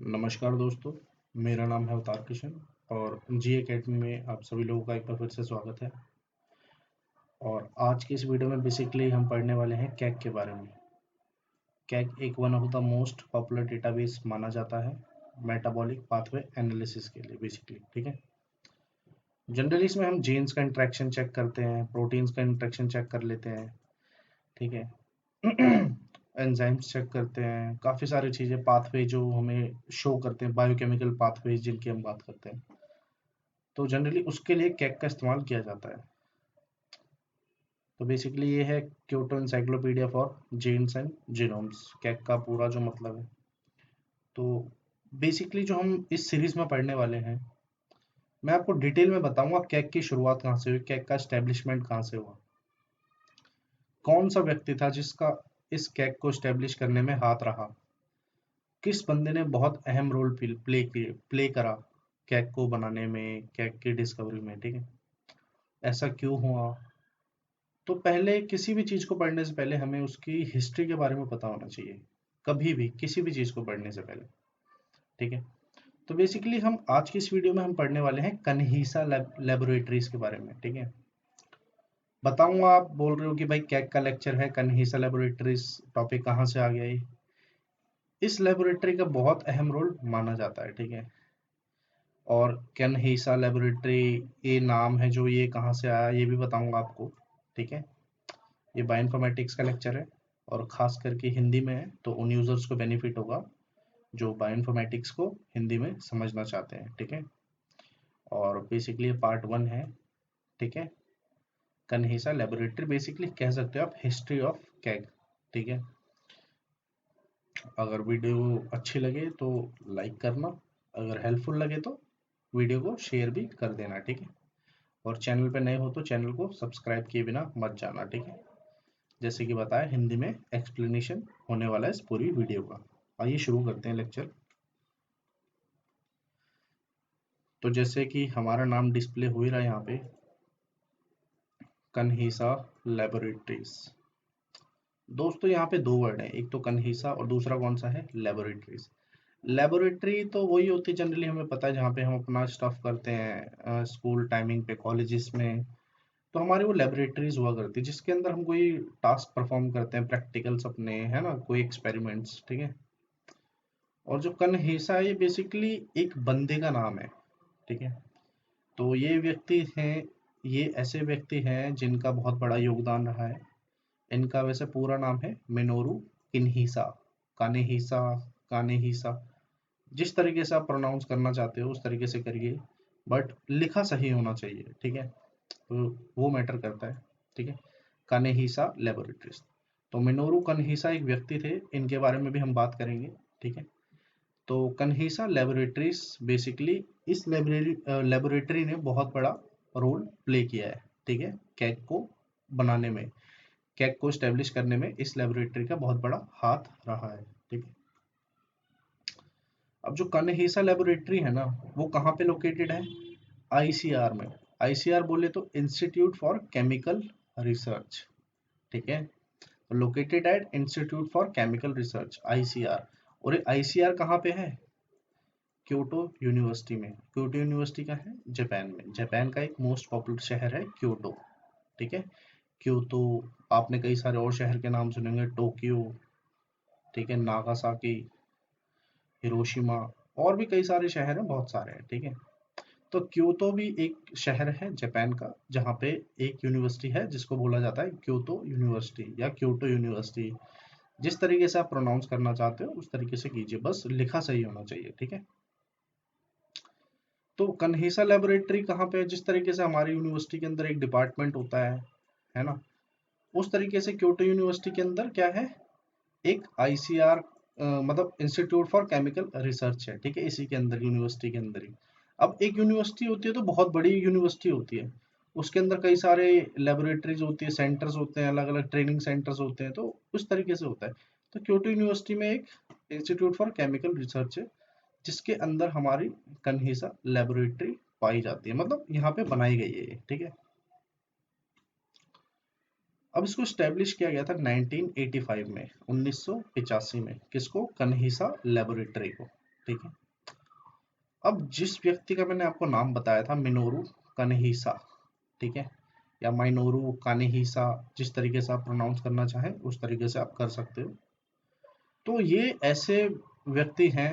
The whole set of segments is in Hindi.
नमस्कार दोस्तों, मेरा नाम है अवतार किशन और जी एकेडमी में आप सभी लोगों का एक बार फिर से स्वागत है। और आज की इस वीडियो में बेसिकली हम पढ़ने वाले हैं कैग के बारे में। कैग एक one of the most popular database माना जाता है मेटाबॉलिक पाथवे एनालिसिस के लिए बेसिकली, ठीक है। जनरली इसमें हम जीन्स का इंट्रैक्शन चेक करते हैं, प्रोटीन्स का इंट्रैक्शन चेक कर लेते हैं, ठीक है। एंजाइम्स चेक करते हैं, काफ़ी सारी चीज़ें, पाथवे जो हमें शो करते हैं, बायोकेमिकल पाथवेज जिनकी हम बात करते हैं, तो जनरली उसके लिए कैग का इस्तेमाल किया जाता है। तो बेसिकली ये है Kyoto Encyclopedia for jeans and Genomes, KEGG का पूरा जो मतलब है। तो बेसिकली जो हम इस सीरीज में पढ़ने वाले हैं, मैं आपको डिटेल में बताऊंगा कैग की शुरुआत कहाँ से हुई, कैग का एस्टेब्लिशमेंट कहाँ से हुआ, कौन सा व्यक्ति था जिसका इस कैग को एस्टेब्लिश करने में हाथ रहा, किस बंदे ने बहुत अहम रोल प्ले करा कैग को बनाने में, कैग की डिस्कवरी में, ठीक है। ऐसा क्यों हुआ। तो पहले किसी भी चीज़ को पढ़ने से पहले हमें उसकी हिस्ट्री के बारे में पता होना चाहिए, कभी भी किसी भी चीज़ को पढ़ने से पहले, ठीक है। तो बेसिकली हम आज की इस वीडियो में हम पढ़ने वाले हैं कन्हीसा लेबोरेटरीज के बारे में, ठीक है। बताऊंगा, आप बोल रहे हो कि भाई कैग का लेक्चर है, कन्हीसा लेबोरेटरीज टॉपिक कहाँ से आ गया ये। इस लेबोरेटरी का बहुत अहम रोल माना जाता है, ठीक है। और कन्हीसा लेबोरेटरी ये नाम है जो, ये कहाँ से आया ये भी बताऊंगा आपको, ठीक है। ये बायोइन्फॉर्मेटिक्स का लेक्चर है और ख़ास करके हिंदी में है, तो उन यूज़र्स को बेनिफिट होगा जो बायोइन्फॉर्मेटिक्स को हिंदी में समझना चाहते हैं, ठीक है। और बेसिकली पार्ट 1 है, ठीक है। कन्हीसा लेबोरेटरी बेसिकली कह सकते हो आप हिस्ट्री ऑफ कैग, ठीक है। अगर वीडियो अच्छी लगे तो लाइक करना, अगर हेल्पफुल लगे तो वीडियो को शेयर भी कर देना, ठीक है। और चैनल पे नए हो तो चैनल को सब्सक्राइब किए बिना मत जाना, ठीक है। जैसे कि बताया, हिंदी में एक्सप्लेनेशन होने वाला है इस पूरी वीडियो का। आइए शुरू करते हैं लेक्चर। तो जैसे कि हमारा नाम डिस्प्ले हो ही रहा है यहाँ पे, कन्हीसा लेबोरेटरीज। दोस्तों यहाँ पे दो वर्ड हैं, एक तो कन्हीसा और दूसरा कौन सा है, लेबोरेटरीज। लेबोरेटरी तो वही होती है जनरली, हमें पता है, जहाँ पे हम अपना स्टफ करते हैं स्कूल टाइमिंग पे, कॉलेजेस में। तो हमारी वो लेबोरेटरीज हुआ करती है जिसके अंदर हम कोई टास्क परफॉर्म करते हैं, प्रैक्टिकल्स अपने, है ना, कोई एक्सपेरिमेंट्स, ठीक है। और जो कन्हीसा है ये बेसिकली एक बंदे का नाम है, ठीक है। तो ये व्यक्ति हैं, ये ऐसे व्यक्ति हैं जिनका बहुत बड़ा योगदान रहा है। इनका वैसे पूरा नाम है मिनोरू किन्हीसा, कानेहिसा, कानेहिसा, जिस तरीके से आप प्रोनाउंस करना चाहते हो उस तरीके से करिए, बट लिखा सही होना चाहिए, ठीक है। तो वो मैटर करता है, ठीक है। कानेहिसा लेबोरेटरीज। तो मिनोरू कन्हीसा एक व्यक्ति थे, इनके बारे में भी हम बात करेंगे, ठीक है। तो कन्हीसा लेबोरेटरीज बेसिकली, इस लेबोरेटरी ने बहुत बड़ा रोल प्ले किया है, ठीक है, कैग को बनाने में, कैग को स्टेब्लिश करने में इस लेबोरेटरी का बहुत बड़ा हाथ रहा है, ठीक है। अब जो कन्हीसा लेबोरेटरी है ना, वो कहाँ पे लोकेटेड है, आईसीआर में। आईसीआर बोले तो इंस्टीट्यूट फॉर केमिकल रिसर्च, ठीक है। Located at institute for chemical research, ICR. और आईसीआर कहाँ पे है, क्योटो यूनिवर्सिटी में। क्योटो यूनिवर्सिटी का है, जापान में। जापान का एक मोस्ट पॉपुलर शहर है क्योटो, ठीक है। क्योटो, आपने कई सारे और शहर के नाम सुनेंगे, टोक्यो, ठीक है, नागासाकी, हिरोशिमा, और भी कई सारे शहर हैं, बहुत सारे हैं, ठीक है। तो क्योतो भी एक शहर है जापान का, जहाँ पे एक यूनिवर्सिटी है जिसको बोला जाता है क्योतो यूनिवर्सिटी या क्योटो यूनिवर्सिटी। जिस तरीके से आप प्रोनाउंस करना चाहते हो उस तरीके से कीजिए, बस लिखा सही होना चाहिए, ठीक है। तो कन्हीसा लेबोरेटरी कहाँ पे है, जिस तरीके से हमारी यूनिवर्सिटी के अंदर एक डिपार्टमेंट होता है ना, उस तरीके से क्योटो यूनिवर्सिटी के अंदर क्या है, एक आईसीआर, मतलब इंस्टीट्यूट फॉर केमिकल रिसर्च है, ठीक है, इसी के अंदर, यूनिवर्सिटी के अंदर ही। अब एक यूनिवर्सिटी होती है तो बहुत बड़ी यूनिवर्सिटी होती है, उसके अंदर कई सारे लेबोरेटरीज होती है, सेंटर्स होते हैं, अलग अलग ट्रेनिंग सेंटर्स होते हैं, तो उस तरीके से होता है। तो क्योटो यूनिवर्सिटी में एक इंस्टीट्यूट फॉर केमिकल रिसर्च है जिसके अंदर हमारी कन्हीसा लेबोरेटरी पाई जाती है, मतलब यहाँ पे बनाई गई है ये, ठीक है। अब इसको स्टैब्लिश किया गया था 1985 में, 1985 में, किसको, कन्हीसा लेबोरेटरी को। ठीक है। अब जिस व्यक्ति का मैंने आपको नाम बताया था, मिनोरू कनहीसा, ठीक है, या माइनोरू कानेहिसा, जिस तरीके से आप प्रोनाउंस करना चाहें उस तरीके से आप कर सकते हो। तो ये ऐसे व्यक्ति हैं,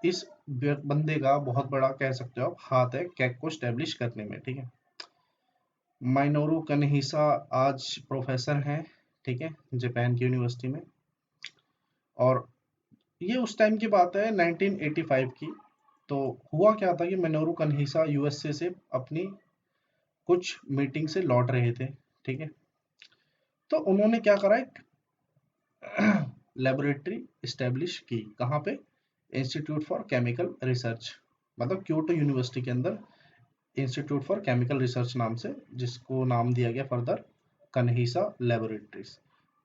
इस बंदे का बहुत बड़ा कह सकते हो आप हाथ है कैक को स्टैब्लिश करने में, ठीक है। माइनोरू कनहीसा आज प्रोफेसर हैं, ठीक है, जापान की यूनिवर्सिटी में। और ये उस टाइम की बात है 1985 की। तो हुआ क्या था कि मिनोरू कनहीसा यूएसए से अपनी कुछ मीटिंग से लौट रहे थे, ठीक है। तो उन्होंने क्या करा, एक लेबोरेटरी इस्टेब्लिश की। कहाँ पे? इंस्टीट्यूट फॉर केमिकल रिसर्च, मतलब क्योटो यूनिवर्सिटी के अंदर इंस्टीट्यूट फॉर केमिकल रिसर्च नाम से, जिसको नाम दिया गया फर्दर कन्हीसा लेबोरेटरीज।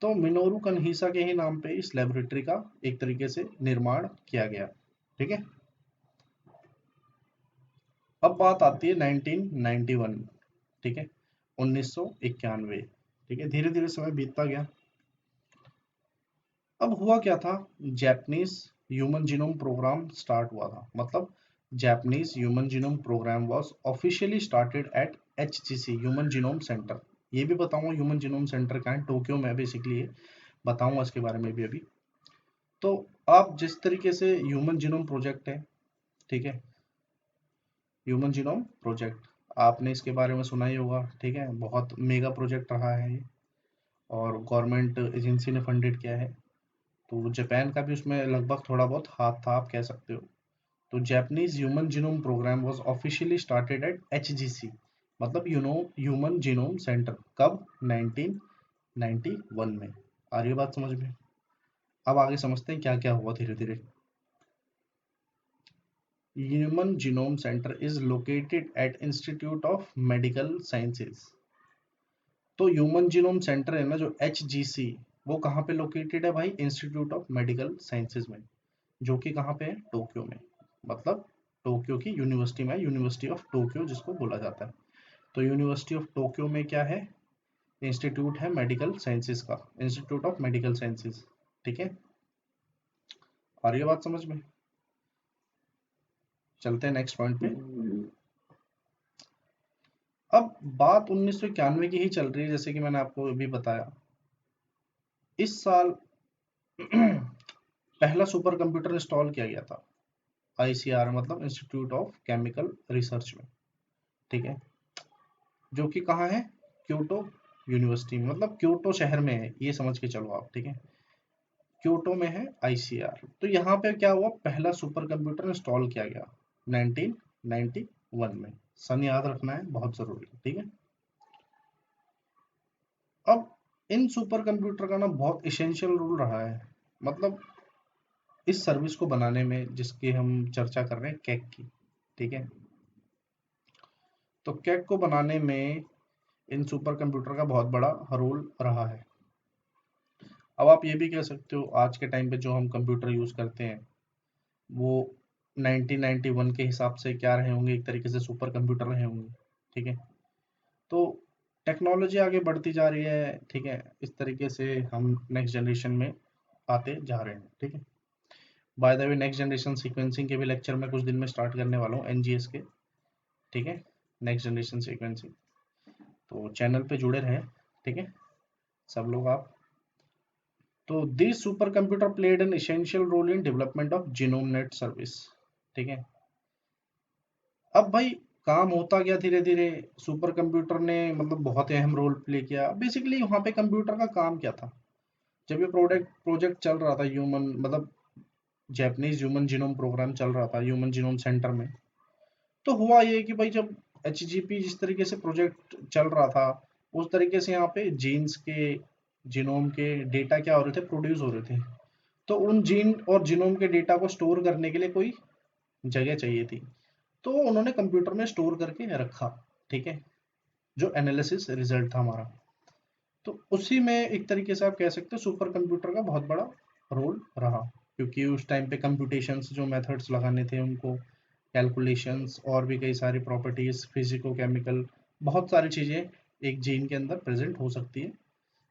तो मिनोरू कन्हीसा के ही नाम पे इस लेबोरेटरी का एक तरीके से निर्माण किया गया, ठीक है। अब बात आती है 1991, ठीक है, 1991, ठीक है। धीरे धीरे समय बीतता गया। अब हुआ क्या था, Japanese human genome program start हुआ था। मतलब Japanese human genome program was officially started at HGC human genome center. ये भी बताऊंगा ह्यूमन जीनोम सेंटर कहाँ है, टोक्यो में बेसिकली ये बताऊंगा इसके बारे में भी अभी। तो आप जिस तरीके से ह्यूमन जीनोम प्रोजेक्ट है, ठीक है, ह्यूमन जीनोम प्रोजेक्ट आपने इसके बारे में सुना ही होगा, ठीक है। बहुत मेगा प्रोजेक्ट रहा है ये, और गवर्नमेंट एजेंसी ने फंडेड किया है। तो जापान का भी उसमें लगभग थोड़ा बहुत हाथ था, आप कह सकते हो। तो Japanese human genome program was officially started at HGC, मतलब ह्यूमन जीनोम सेंटर, कब? 1991 में। आ रही है बात समझ में? अब आगे समझते हैं क्या क्या हुआ धीरे धीरे। Human genome centre is located at institute of medical sciences. तो ह्यूमन जीनोम सेंटर है ना जो एचजीसी, वो कहाँ पे लोकेटेड है भाई? इंस्टीट्यूट ऑफ मेडिकल साइंसेज में, जो कि कहाँ पे है? टोक्यो में। मतलब टोक्यो की यूनिवर्सिटी में, यूनिवर्सिटी ऑफ टोक्यो जिसको बोला जाता है। तो यूनिवर्सिटी ऑफ टोक्यो में क्या है? इंस्टीट्यूट है मेडिकल साइंसेज का, इंस्टीट्यूट ऑफ मेडिकल साइंसेज, ठीक है। और ये बात समझ में? चलते हैं नेक्स्ट पॉइंट पे। अब बात 1991 की ही चल रही है, जैसे कि मैंने आपको अभी बताया। इस साल पहला सुपर कंप्यूटर इंस्टॉल किया गया था आईसीआर, मतलब इंस्टीट्यूट ऑफ केमिकल रिसर्च में, ठीक है, जो कि कहाँ है? क्योटो यूनिवर्सिटी में, मतलब क्योटो शहर में है, ये समझ के चलो आप, ठीक है। क्योटो में है आईसीआर। तो यहाँ पे क्या हुआ, पहला सुपर कंप्यूटर इंस्टॉल किया गया 1991 में। सन याद रखना है, बहुत जरूरी है, ठीक है। अब इन सुपर कंप्यूटर का ना बहुत इसेंशियल रोल रहा है, मतलब इस सर्विस को बनाने में, जिसकी हम चर्चा कर रहे हैं, कैक की, ठीक है। तो कैक को बनाने में इन सुपर कंप्यूटर का बहुत बड़ा रोल रहा है। अब आप ये भी कह सकते हो, आज के टाइम पे जो हम कंप्यूटर यूज करते हैं वो 1991 के हिसाब से क्या रहे होंगे? एक तरीके से सुपर कंप्यूटर रहे होंगे, ठीक है। तो टेक्नोलॉजी आगे बढ़ती जा रही है, ठीक है, इस तरीके से हम नेक्स्ट जनरेशन में आते जा रहे हैं, ठीक है। By the way next generation sequencing के भी लेक्चर मैं कुछ दिन में स्टार्ट करने वाला हूँ, एनजीएस के, ठीक है, नेक्स्ट जनरेशन सीक्वेंसिंग। तो चैनल पे जुड़े रहे, ठीक है, सब लोग आप। तो this super computer played an essential role in development of genome net service, ठीक है। अब भाई काम होता गया धीरे धीरे, सुपर कंप्यूटर ने मतलब बहुत ही अहम रोल प्ले किया। बेसिकली वहाँ पे कंप्यूटर का काम क्या था, जब ये प्रोजेक्ट चल रहा था, ह्यूमन मतलब जैपनीज ह्यूमन जीनोम प्रोग्राम चल रहा था ह्यूमन जीनोम सेंटर में। तो हुआ ये कि भाई जब एचजीपी जिस तरीके से प्रोजेक्ट चल रहा था, उस तरीके से यहाँ पे जीन्स के, जीनोम के डेटा क्या हो रहे थे? प्रोड्यूस हो रहे थे। तो उन जीन और जीनोम के डेटा को स्टोर करने के लिए कोई जगह चाहिए थी। तो उन्होंने कंप्यूटर में स्टोर करके रखा, ठीक है, जो एनालिसिस रिजल्ट था हमारा। तो उसी में एक तरीके से आप कह सकते हो सुपर कंप्यूटर का बहुत बड़ा रोल रहा, क्योंकि उस टाइम पे कंप्यूटेशंस जो मेथड्स लगाने थे उनको, कैलकुलेशंस और भी कई सारी प्रॉपर्टीज, फिजिको केमिकल, बहुत सारी चीज़ें एक जीन के अंदर प्रेजेंट हो सकती है।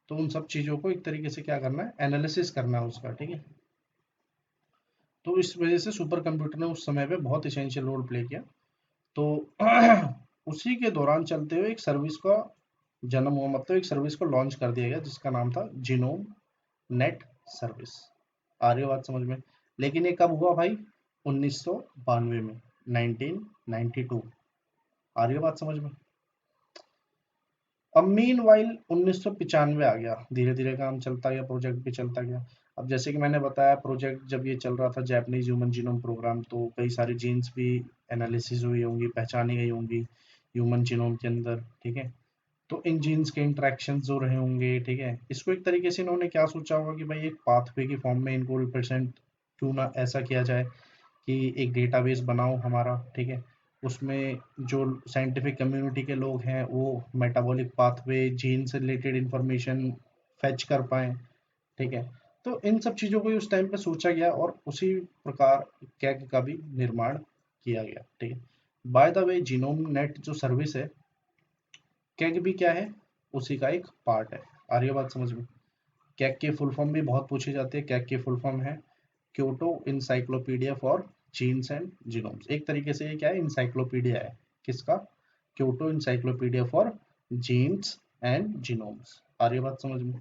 तो उन सब चीज़ों को एक तरीके से क्या करना है? एनालिसिस करना है उसका, ठीक है। तो इस वजह से सुपर कंप्यूटर ने उस समय पे बहुत इसेंशियल रोल प्ले किया। तो उसी के दौरान चलते हुए एक सर्विस का जन्म हुआ, मतलब एक सर्विस को लॉन्च कर दिया गया जिसका नाम था जीनोम नेट सर्विस। आ रही है बात समझ में? लेकिन ये कब हुआ भाई? 1992 में, 1992। आ रही है बात समझ में? अब मीन वाइल 1995 आ गया, धीरे धीरे काम चलता गया, प्रोजेक्ट भी चलता गया। अब जैसे कि मैंने बताया, प्रोजेक्ट जब ये चल रहा था जैपनीज ह्यूमन जीनोम प्रोग्राम, तो कई सारी जीन्स भी एनालिसिस हुई होंगी, पहचानी गई होंगी ह्यूमन जीनोम के अंदर, ठीक है। तो इन जीन्स के इंटरेक्शन जो रहे होंगे, ठीक है, इसको एक तरीके से इन्होंने क्या सोचा होगा कि भाई एक पाथवे की फॉर्म में इनको रिप्रेजेंट क्यों ना ऐसा किया जाए कि एक डेटाबेस बनाओ हमारा, ठीक है, उसमें जो साइंटिफिक कम्युनिटी के लोग हैं वो मेटाबॉलिक पाथवे, जीन से रिलेटेड इंफॉर्मेशन फेच कर पाएँ, ठीक है। तो इन सब चीज़ों को उस टाइम पे सोचा गया और उसी प्रकार कैग का भी निर्माण किया गया, ठीक है। By the way, genome net जो सर्विस है, कैग भी क्या है? उसी का एक पार्ट है। आ रही है बात समझ में? कैग की फुल फॉर्म भी बहुत पूछी जाती है। कैग की फुल फॉर्म है Kyoto encyclopedia for jeans and genomes. एक तरीके से ये क्या है? इंसाइक्लोपीडिया है। किसका? Kyoto encyclopedia for jeans and genomes. आ रही है बात समझ में?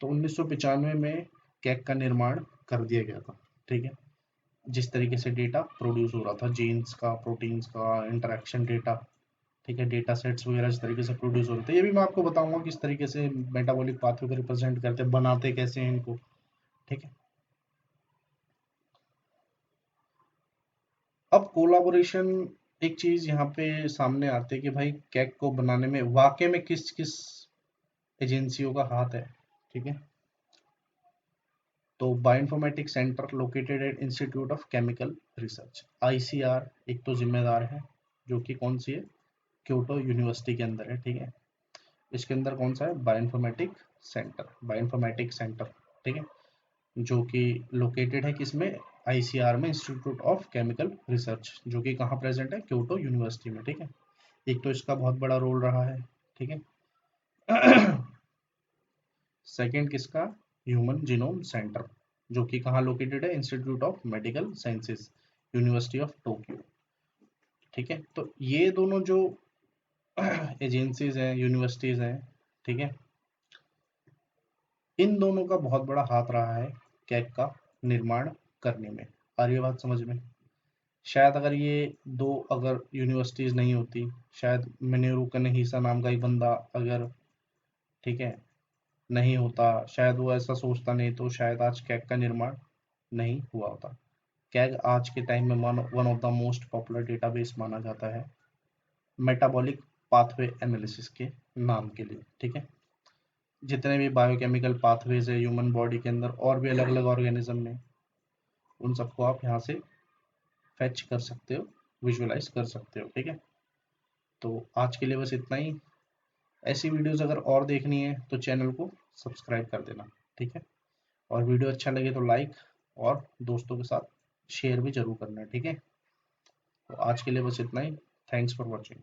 तो 1995 में कैग का निर्माण कर दिया गया था, ठीक है। जिस तरीके से डेटा प्रोड्यूस हो रहा था, जीन्स का, प्रोटीन्स का, इंटरेक्शन डेटा, ठीक है, डेटा सेट्स वगैरह इस तरीके से प्रोड्यूस हो रहे थे। ये भी मैं आपको बताऊंगा किस तरीके से मेटाबॉलिक पाथवे को रिप्रेजेंट करते हैं, बनाते कैसे हैं इनको, ठीक है। अब कोलाबोरेशन, एक चीज यहाँ पे सामने आती है कि भाई कैग को बनाने में वाकई में किस किस एजेंसियों का हाथ है, ठीक है। तो bioinformatics centre located at institute of chemical research, ICR, एक तो जिम्मेदार है, जो कि कौन सी है? क्योटो यूनिवर्सिटी के अंदर है, ठीक है। इसके अंदर कौन सा है? बायोइन्फॉर्मेटिक सेंटर, बायोइन्फॉर्मेटिक सेंटर, ठीक है, जो कि लोकेटेड है किसमें? आईसीआर में, इंस्टीट्यूट ऑफ केमिकल रिसर्च, जो कि कहाँ प्रेजेंट है? क्योटो यूनिवर्सिटी में, ठीक है। एक तो इसका बहुत बड़ा रोल रहा है, ठीक है। सेकंड किसका? ह्यूमन जीनोम सेंटर, जो कि कहाँ लोकेटेड है? Institute of medical sciences, university of Tokyo, ठीक है। तो ये दोनों जो एजेंसीज हैं, यूनिवर्सिटीज हैं, ठीक है, इन दोनों का बहुत बड़ा हाथ रहा है कैग का निर्माण करने में। आ रही है बात समझ में? शायद अगर ये दो अगर यूनिवर्सिटीज नहीं होती, शायद मिनेरू कनिहिसा नाम का ही बंदा अगर, ठीक है, नहीं होता, शायद वो ऐसा सोचता नहीं, तो शायद आज कैग का निर्माण नहीं हुआ होता। कैग आज के टाइम में one of the most popular database माना जाता है मेटाबॉलिक पाथवे एनालिसिस के नाम के लिए, ठीक है। जितने भी बायोकेमिकल पाथवेज है ह्यूमन बॉडी के अंदर और भी अलग अलग ऑर्गेनिज्म में, उन सबको आप यहाँ से फैच कर सकते हो, विजुअलाइज कर सकते हो, ठीक है। तो आज के लिए बस इतना ही। ऐसी वीडियोस अगर और देखनी है तो चैनल को सब्सक्राइब कर देना, ठीक है। और वीडियो अच्छा लगे तो लाइक और दोस्तों के साथ शेयर भी जरूर करना है, ठीक है। तो आज के लिए बस इतना ही। Thanks for watching.